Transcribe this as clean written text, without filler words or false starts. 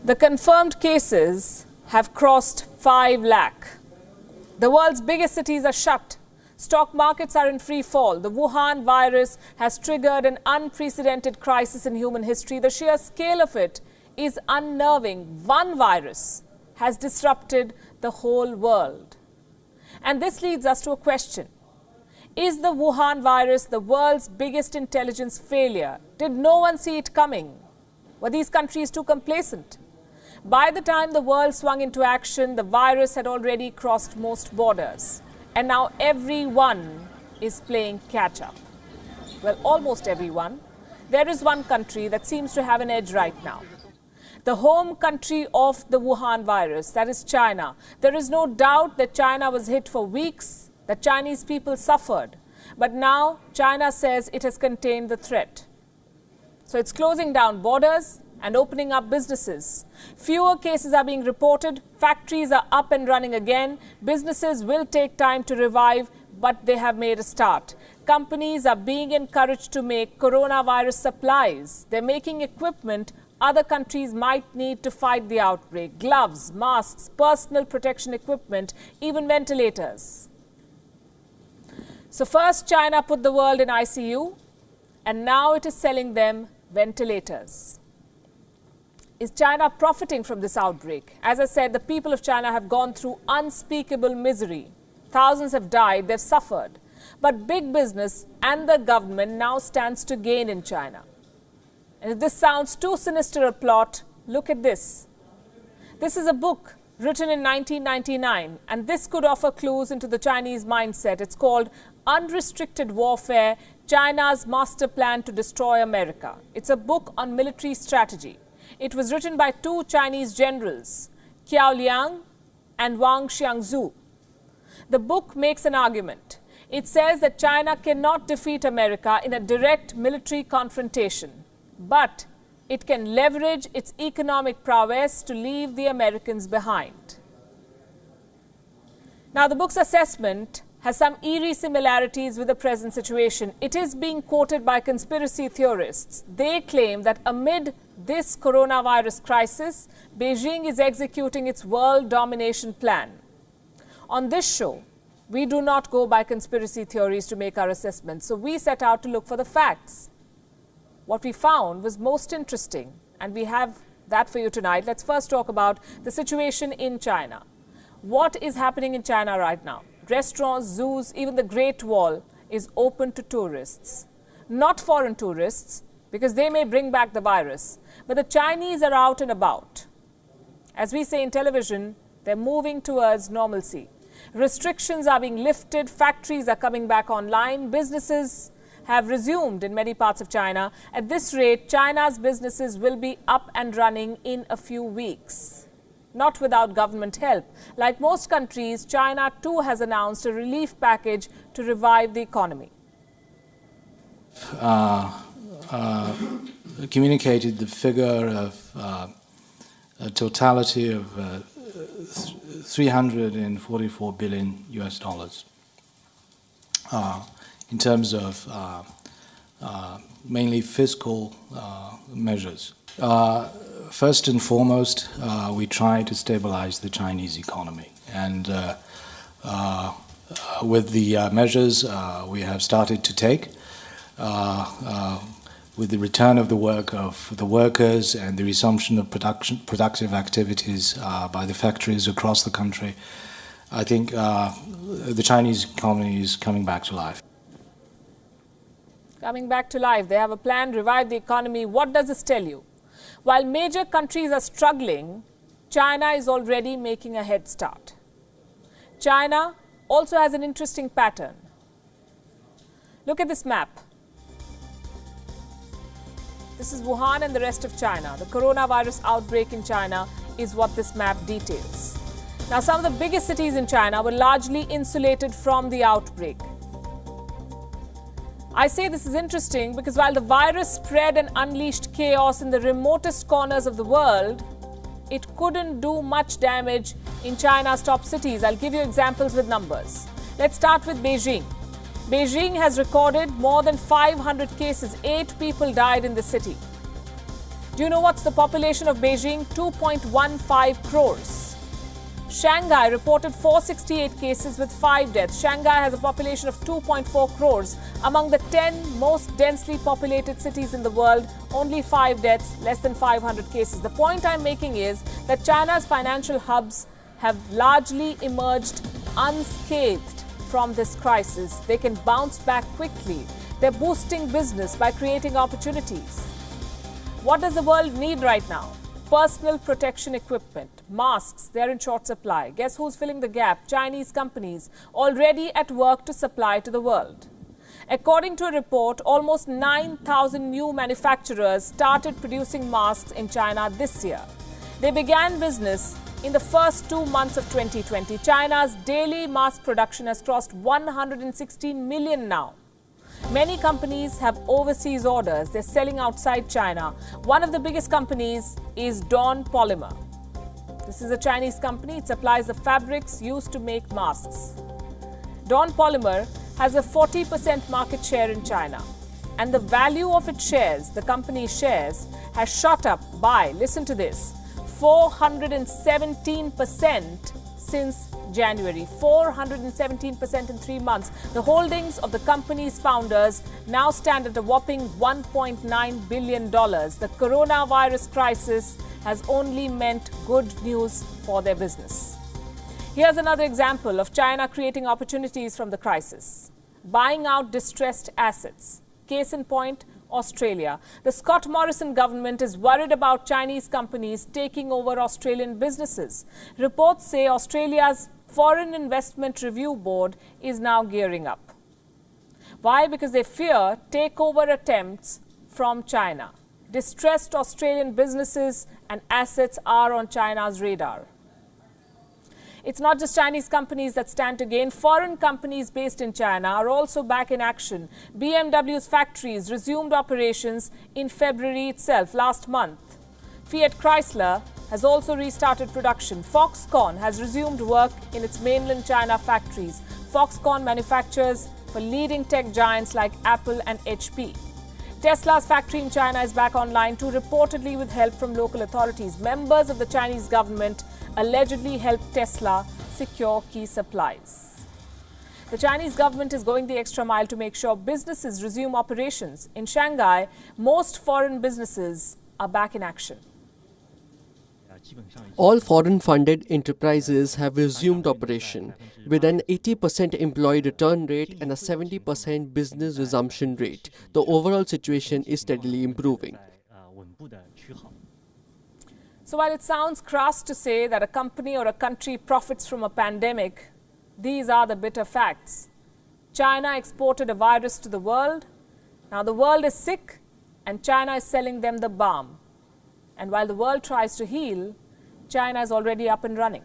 The confirmed cases have crossed 5 lakh. The world's biggest cities are shut. Stock markets are in free fall. The Wuhan virus has triggered an unprecedented crisis in human history. The sheer scale of it is unnerving. One virus has disrupted the whole world. And this leads us to a question. Is the Wuhan virus the world's biggest intelligence failure? Did no one see it coming? Were these countries too complacent? By the time the world swung into action, the virus had already crossed most borders. And now everyone is playing catch-up. Well, almost everyone. There is one country that seems to have an edge right now. The home country of the Wuhan virus, that is China. There is no doubt that China was hit for weeks, that Chinese people suffered. But now China says it has contained the threat. So it's closing down borders and opening up businesses. Fewer cases are being reported. Factories are up and running again. Businesses will take time to revive, but they have made a start. Companies are being encouraged to make coronavirus supplies. They're making equipment other countries might need to fight the outbreak. Gloves, masks, personal protection equipment, even ventilators. So first China put the world in ICU, and now it is selling them ventilators. Is China profiting from this outbreak? As I said, the people of China have gone through unspeakable misery. Thousands have died, they've suffered. But big business and the government now stands to gain in China. And if this sounds too sinister a plot, look at this. This is a book written in 1999, and this could offer clues into the Chinese mindset. It's called Unrestricted Warfare, China's Master Plan to Destroy America. It's a book on military strategy. It was written by two Chinese generals, Qiao Liang and Wang Xiangzu. The book makes an argument. It says that China cannot defeat America in a direct military confrontation, but it can leverage its economic prowess to leave the Americans behind. Now, the book's assessment has some eerie similarities with the present situation. It is being quoted by conspiracy theorists. They claim that amid this coronavirus crisis, Beijing is executing its world domination plan. On this show, we do not go by conspiracy theories to make our assessments, so we set out to look for the facts. What we found was most interesting, and we have that for you tonight. Let's first talk about the situation in China. What is happening in China right now? Restaurants, zoos, even the Great Wall is open to tourists. Not foreign tourists, because they may bring back the virus, but the Chinese are out and about. As we say in television, they're moving towards normalcy. Restrictions are being lifted, factories are coming back online, businesses have resumed in many parts of China. At this rate, China's businesses will be up and running in a few weeks. Not without government help. Like most countries, China too has announced a relief package to revive the economy. Communicated the figure of a totality of 344 billion US dollars in terms of mainly fiscal measures. First and foremost, we try to stabilize the Chinese economy, and with the measures we have started to take, with the return of the work of the workers and the resumption of productive activities by the factories across the country, I think the Chinese economy is coming back to life. Coming back to life. They have a plan, revive the economy. What does this tell you? While major countries are struggling, China is already making a head start. China also has an interesting pattern. Look at this map. This is Wuhan and the rest of China. The coronavirus outbreak in China is what this map details. Now, some of the biggest cities in China were largely insulated from the outbreak. I say this is interesting because while the virus spread and unleashed chaos in the remotest corners of the world, it couldn't do much damage in China's top cities. I'll give you examples with numbers. Let's start with Beijing. Beijing has recorded more than 500 cases. 8 people died in the city. Do you know what's the population of Beijing? 2.15 crores. Shanghai reported 468 cases with 5 deaths. Shanghai has a population of 2.4 crores. Among the 10 most densely populated cities in the world, only 5 deaths, less than 500 cases. The point I'm making is that China's financial hubs have largely emerged unscathed from this crisis. They can bounce back quickly. They're boosting business by creating opportunities. What does the world need right now? Personal protection equipment, masks, they're in short supply. Guess who's filling the gap? Chinese companies already at work to supply to the world. According to a report, almost 9,000 new manufacturers started producing masks in China this year. They began business in the first 2 months of 2020. China's daily mask production has crossed 116 million now. Many companies have overseas orders. They're selling outside China. One of the biggest companies is Dawn Polymer. This is a Chinese company. It supplies the fabrics used to make masks. Dawn Polymer has a 40% market share in China. And the value of its shares, the company's shares, has shot up by, listen to this, 417% since January. 417% in 3 months. The holdings of the company's founders now stand at a whopping $1.9 billion. The coronavirus crisis has only meant good news for their business. Here's another example of China creating opportunities from the crisis. Buying out distressed assets. Case in point, Australia. The Scott Morrison government is worried about Chinese companies taking over Australian businesses. Reports say Australia's Foreign Investment Review Board is now gearing up. Why? Because they fear takeover attempts from China. Distressed Australian businesses and assets are on China's radar. It's not just Chinese companies that stand to gain. Foreign companies based in China are also back in action. BMW's factories resumed operations in February itself, last month. Fiat Chrysler has also restarted production. Foxconn has resumed work in its mainland China factories. Foxconn manufactures for leading tech giants like Apple and HP. Tesla's factory in China is back online too, reportedly with help from local authorities. Members of the Chinese government allegedly helped Tesla secure key supplies. The Chinese government is going the extra mile to make sure businesses resume operations. In Shanghai, most foreign businesses are back in action. All foreign-funded enterprises have resumed operation, with an 80% employee return rate and a 70% business resumption rate. The overall situation is steadily improving. So while it sounds crass to say that a company or a country profits from a pandemic, these are the bitter facts. China exported a virus to the world. Now the world is sick and China is selling them the balm. And while the world tries to heal, China is already up and running.